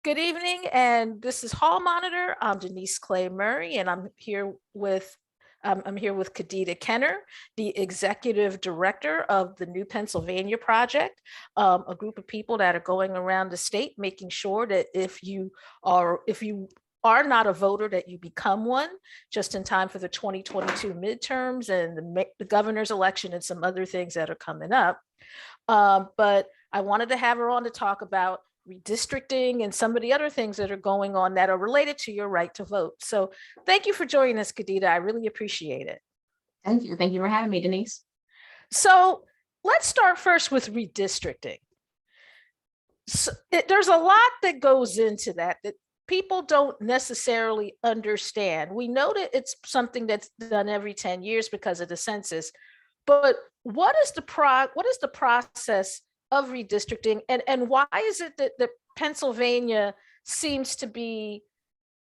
Good evening, and this is Hall Monitor. I'm Denise Clay-Murray, and I'm here with Kadida Kenner, the Executive Director of the New Pennsylvania Project, a group of people that are going around the state making sure that if you are not a voter, that you become one just in time for the 2022 midterms and the governor's election and some other things that are coming up. But I wanted to have her on to talk about redistricting and some of the other things that are going on that are related to your right to vote. So thank you for joining us, Kadida. I really appreciate it. Thank you. Thank you for having me, Denise. So let's start first with redistricting. So there's a lot that goes into that people don't necessarily understand. We know that it's something that's done every 10 years because of the census, but what is the process of redistricting, and why is it that Pennsylvania seems to be,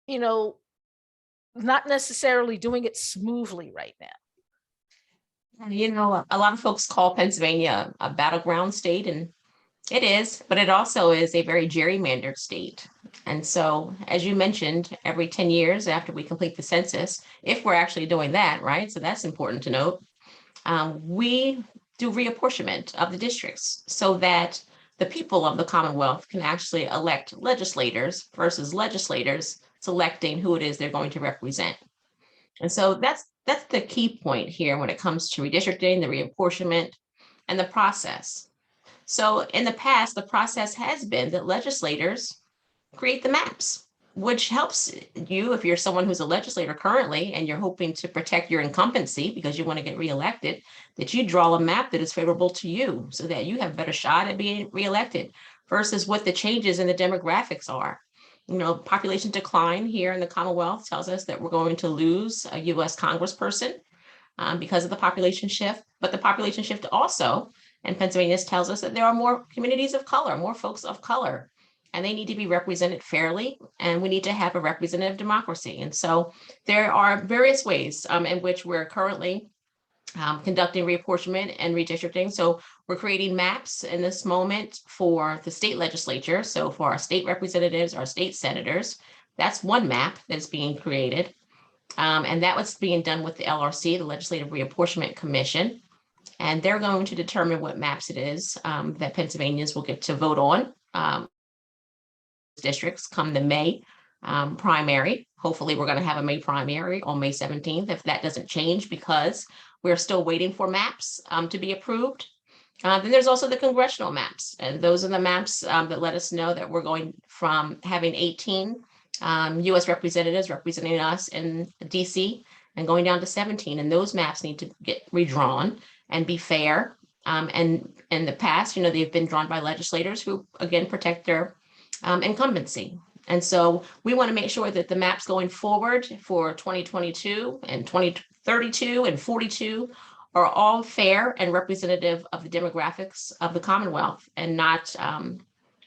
not necessarily doing it smoothly right now? A lot of folks call Pennsylvania a battleground state, and it is, but it also is a very gerrymandered state. And so, as you mentioned, every 10 years after we complete the census, if we're actually doing that, right? So that's important to note. We do reapportionment of the districts so that the people of the Commonwealth can actually elect legislators versus legislators selecting who it is they're going to represent. And so that's the key point here when it comes to redistricting, the reapportionment, and the process. So in the past, the process has been that legislators create the maps, which helps you if you're someone who's a legislator currently and you're hoping to protect your incumbency because you want to get reelected, that you draw a map that is favorable to you so that you have a better shot at being reelected versus what the changes in the demographics are. Population decline here in the Commonwealth tells us that we're going to lose a U.S. congressperson because of the population shift, but the population shift also in Pennsylvania tells us that there are more communities of color, more folks of color, and they need to be represented fairly, and we need to have a representative democracy. And so there are various ways in which we're currently conducting reapportionment and redistricting. So we're creating maps in this moment for the state legislature. So for our state representatives, our state senators, that's one map that's being created. And that was being done with the LRC, the Legislative Reapportionment Commission. And they're going to determine what maps it is that Pennsylvanians will get to vote on. Districts come the May primary. Hopefully we're going to have a May primary on May 17th. If that doesn't change because we're still waiting for maps to be approved. Then there's also the congressional maps. And those are the maps that let us know that we're going from having 18 US representatives representing us in DC and going down to 17. And those maps need to get redrawn and be fair. And in the past, they've been drawn by legislators who, again, protect their incumbency. And so we want to make sure that the maps going forward for 2022 and 2032 and 42 are all fair and representative of the demographics of the Commonwealth and not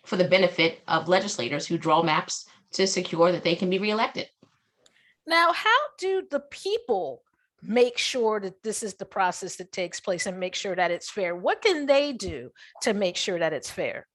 for the benefit of legislators who draw maps to secure that they can be reelected. Now, how do the people make sure that this is the process that takes place and make sure that it's fair? What can they do to make sure that it's fair?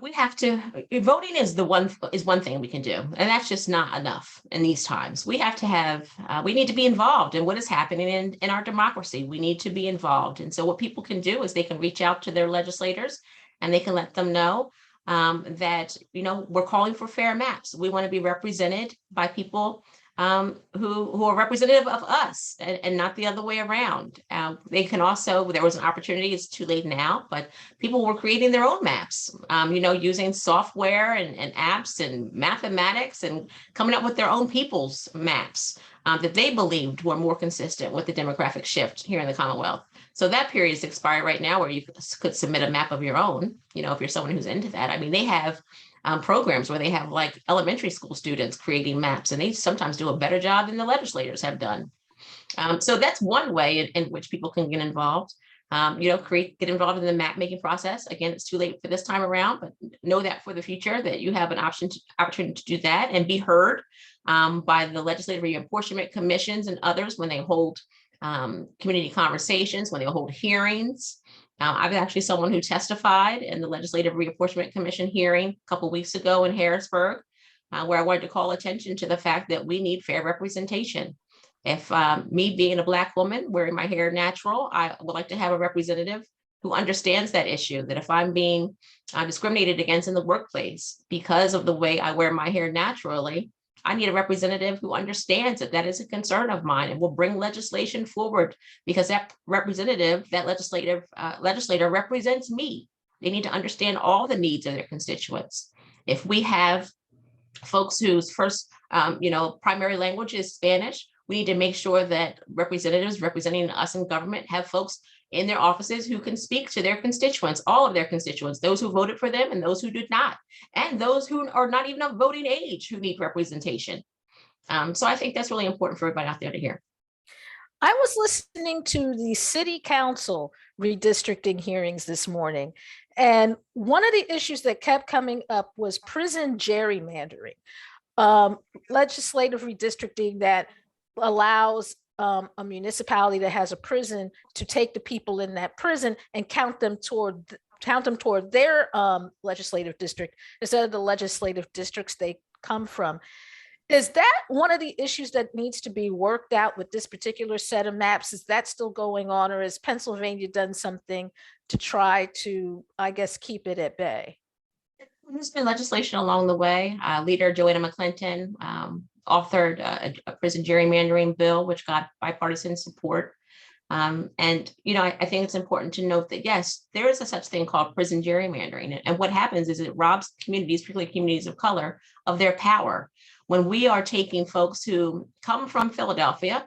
We have to, voting is one thing we can do, and that's just not enough in these times. We have to have, we need to be involved in what is happening in our democracy. We need to be involved. And so what people can do is they can reach out to their legislators and they can let them know that, we're calling for fair maps. We want to be represented by people who are representative of us and not the other way around. They can also, there was an opportunity, it's too late now, but people were creating their own maps, using software and apps and mathematics and coming up with their own people's maps that they believed were more consistent with the demographic shift here in the Commonwealth. So that period is expired right now where you could submit a map of your own, if you're someone who's into that. I mean, they have programs where they have like elementary school students creating maps, and they sometimes do a better job than the legislators have done. So that's one way in which people can get involved. Get involved in the map making process. Again, it's too late for this time around, but know that for the future that you have an opportunity to do that and be heard by the legislative reapportionment commissions and others when they hold community conversations, when they hold hearings. I'm actually someone who testified in the Legislative Reapportionment Commission hearing a couple weeks ago in Harrisburg, where I wanted to call attention to the fact that we need fair representation. If me being a Black woman wearing my hair natural, I would like to have a representative who understands that issue, that if I'm being discriminated against in the workplace because of the way I wear my hair naturally, I need a representative who understands that that is a concern of mine and will bring legislation forward, because that representative, that legislator represents me. They need to understand all the needs of their constituents. If we have folks whose first primary language is Spanish, we need to make sure that representatives representing us in government have folks in their offices who can speak to their constituents, all of their constituents, those who voted for them and those who did not, and those who are not even of voting age who need representation. So I think that's really important for everybody out there to hear. I was listening to the city council redistricting hearings this morning, and one of the issues that kept coming up was prison gerrymandering, legislative redistricting that allows a municipality that has a prison to take the people in that prison and count them toward their legislative district instead of the legislative districts they come from. Is that one of the issues that needs to be worked out with this particular set of maps? Is that still going on, or has Pennsylvania done something to try to, I guess, keep it at bay? There's been legislation along the way. Leader Joanna McClinton authored a prison gerrymandering bill, which got bipartisan support. I think it's important to note that, yes, there is a such thing called prison gerrymandering. And what happens is it robs communities, particularly communities of color, of their power. When we are taking folks who come from Philadelphia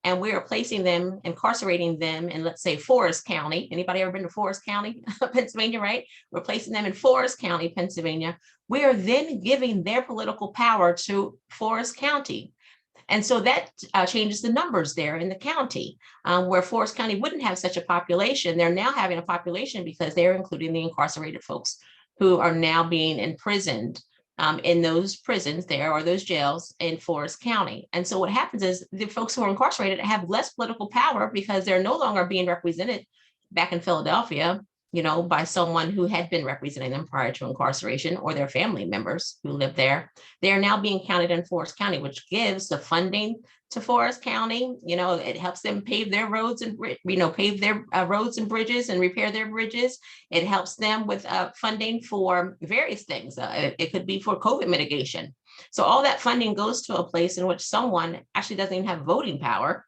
and we are placing them, incarcerating them in, let's say, Forest County. Anybody ever been to Forest County, Pennsylvania, right? We're placing them in Forest County, Pennsylvania. We are then giving their political power to Forest County. And so that changes the numbers there in the county, where Forest County wouldn't have such a population. They're now having a population because they're including the incarcerated folks who are now being imprisoned in those prisons there, or those jails in Forest County. And so what happens is the folks who are incarcerated have less political power because they're no longer being represented back in Philadelphia, by someone who had been representing them prior to incarceration, or their family members who live there. They are now being counted in Forest County, which gives the funding to Forest County. It helps them pave their roads and roads and bridges and repair their bridges. It helps them with funding for various things. It could be for COVID mitigation. So all that funding goes to a place in which someone actually doesn't even have voting power,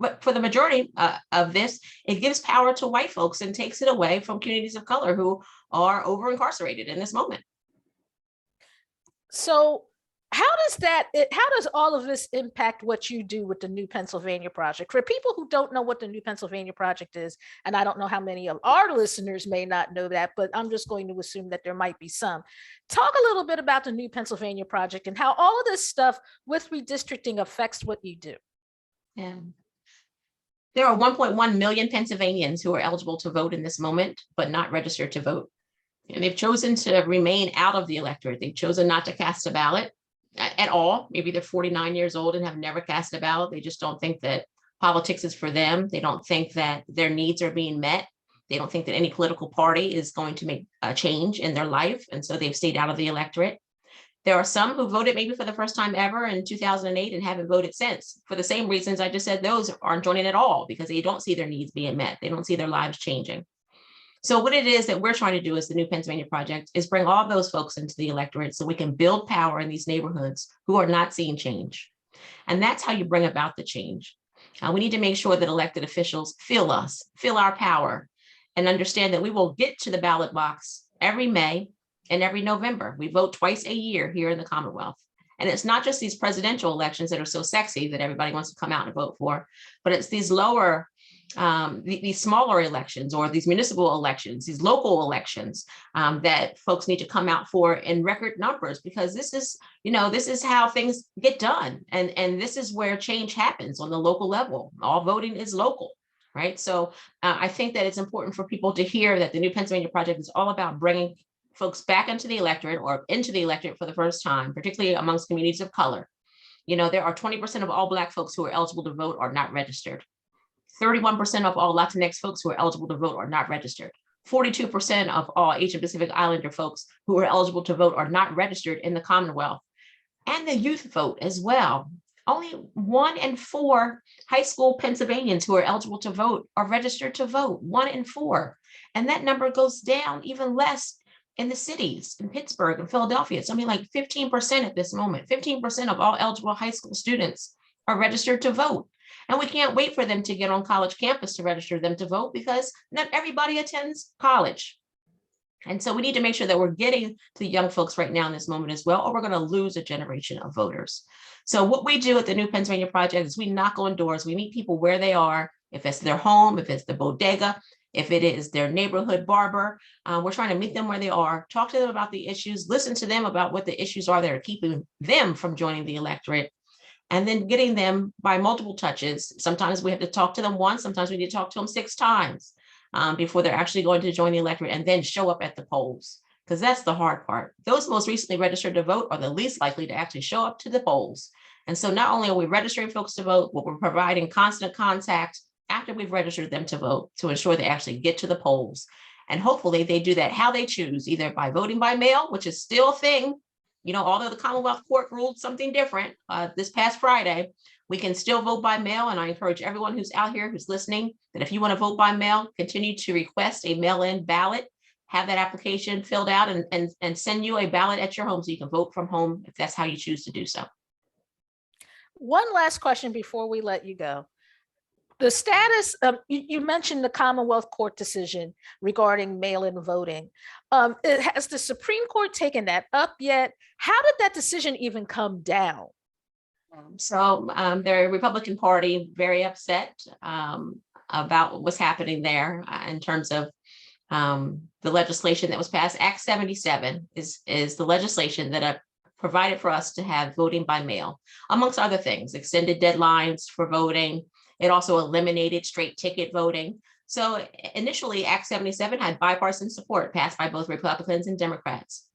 but for the majority of this, it gives power to white folks and takes it away from communities of color who are over incarcerated in this moment. So how does all of this impact what you do with the New Pennsylvania Project? For people who don't know what the New Pennsylvania Project is, and I don't know how many of our listeners may not know that, but I'm just going to assume that there might be some. Talk a little bit about the New Pennsylvania Project and how all of this stuff with redistricting affects what you do. Yeah. There are 1.1 million Pennsylvanians who are eligible to vote in this moment, but not registered to vote. And they've chosen to remain out of the electorate. They've chosen not to cast a ballot at all. Maybe they're 49 years old and have never cast a ballot. They just don't think that politics is for them. They don't think that their needs are being met. They don't think that any political party is going to make a change in their life. And so they've stayed out of the electorate. There are some who voted maybe for the first time ever in 2008 and haven't voted since. For the same reasons I just said, those aren't joining at all because they don't see their needs being met. They don't see their lives changing. So what it is that we're trying to do as the New Pennsylvania Project is bring all those folks into the electorate so we can build power in these neighborhoods who are not seeing change. And that's how you bring about the change. We need to make sure that elected officials feel us, feel our power, and understand that we will get to the ballot box every May and every November. We vote twice a year here in the Commonwealth. And it's not just these presidential elections that are so sexy that everybody wants to come out and vote for, but it's these these smaller elections, or these municipal elections, these local elections that folks need to come out for in record numbers, because this is how things get done. And this is where change happens on the local level. All voting is local, right? So I think that it's important for people to hear that the New Pennsylvania Project is all about bringing folks back into the electorate, or into the electorate for the first time, particularly amongst communities of color. There are 20% of all Black folks who are eligible to vote are not registered. 31% of all Latinx folks who are eligible to vote are not registered. 42% of all Asian Pacific Islander folks who are eligible to vote are not registered in the Commonwealth. And the youth vote as well. Only 1 in 4 high school Pennsylvanians who are eligible to vote are registered to vote, 1 in 4. And that number goes down even less in the cities, in Pittsburgh and Philadelphia. It's only like 15% at this moment. 15% of all eligible high school students are registered to vote. And we can't wait for them to get on college campus to register them to vote, because not everybody attends college. And so we need to make sure that we're getting to young folks right now in this moment as well, or we're going to lose a generation of voters. So what we do at the New Pennsylvania Project is we knock on doors. We meet people where they are, if it's their home, if it's the bodega, if it is their neighborhood barber. We're trying to meet them where they are, talk to them about the issues, listen to them about what the issues are that are keeping them from joining the electorate, and then getting them by multiple touches. Sometimes we have to talk to them once, sometimes we need to talk to them 6 times. Before they're actually going to join the electorate and then show up at the polls, because that's the hard part. Those most recently registered to vote are the least likely to actually show up to the polls. And so not only are we registering folks to vote, but we're providing constant contact after we've registered them to vote to ensure they actually get to the polls. And hopefully they do that how they choose, either by voting by mail, which is still a thing. You know, although the Commonwealth Court ruled something different this past Friday, we can still vote by mail. And I encourage everyone who's out here who's listening that if you want to vote by mail, continue to request a mail-in ballot, have that application filled out, and send you a ballot at your home so you can vote from home if that's how you choose to do so. One last question before we let you go. The status of, you mentioned the Commonwealth Court decision regarding mail-in voting. Has the Supreme Court taken that up yet? How did that decision even come down? So the Republican Party very upset about what's happening there in terms of the legislation that was passed. Act 77 is the legislation that provided for us to have voting by mail, amongst other things, extended deadlines for voting. It also eliminated straight ticket voting. So initially, Act 77 had bipartisan support, passed by both Republicans and Democrats.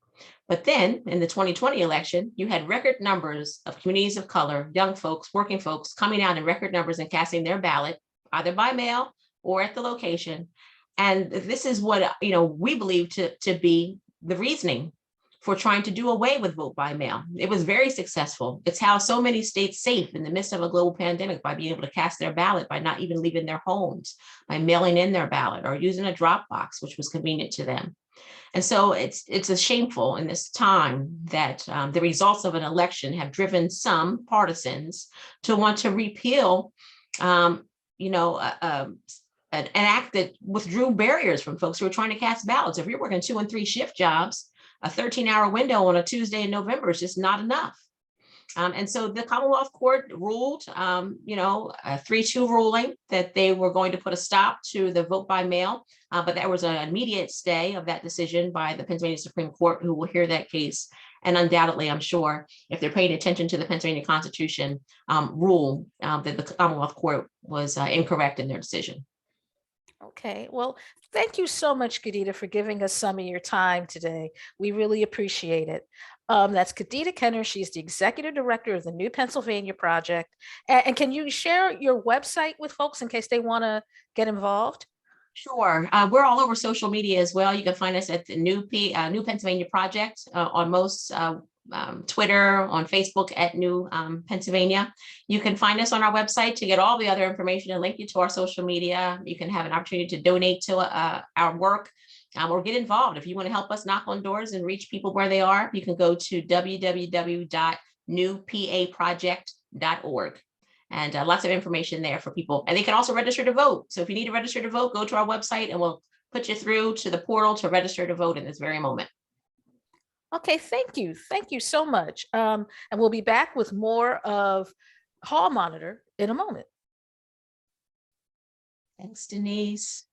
But then in the 2020 election, you had record numbers of communities of color, young folks, working folks coming out in record numbers and casting their ballot, either by mail or at the location. And this is what we believe to be the reasoning for trying to do away with vote by mail. It was very successful. It's how so many stayed safe in the midst of a global pandemic, by being able to cast their ballot, by not even leaving their homes, by mailing in their ballot or using a drop box, which was convenient to them. And so it's a shameful in this time that the results of an election have driven some partisans to want to repeal, an act that withdrew barriers from folks who are trying to cast ballots. If you're working 2 and 3 shift jobs, a 13-hour window on a Tuesday in November is just not enough. And so the Commonwealth Court ruled, a 3-2 ruling that they were going to put a stop to the vote by mail. But there was an immediate stay of that decision by the Pennsylvania Supreme Court, who will hear that case. And undoubtedly, I'm sure, if they're paying attention to the Pennsylvania Constitution, rule that the Commonwealth Court was incorrect in their decision. Okay, well, thank you so much, Kadida, for giving us some of your time today. We really appreciate it. That's Kadida Kenner. She's the executive director of the New Pennsylvania Project. And can you share your website with folks in case they want to get involved? Sure. We're all over social media as well. You can find us at the New Pennsylvania Project on most Twitter, on Facebook at New Pennsylvania. You can find us on our website to get all the other information and link you to our social media. You can have an opportunity to donate to our work or get involved. If you want to help us knock on doors and reach people where they are, you can go to www.newpaproject.org. And lots of information there for people. And they can also register to vote. So if you need to register to vote, go to our website and we'll put you through to the portal to register to vote in this very moment. Okay, thank you. Thank you so much. And we'll be back with more of Hall Monitor in a moment. Thanks, Denise.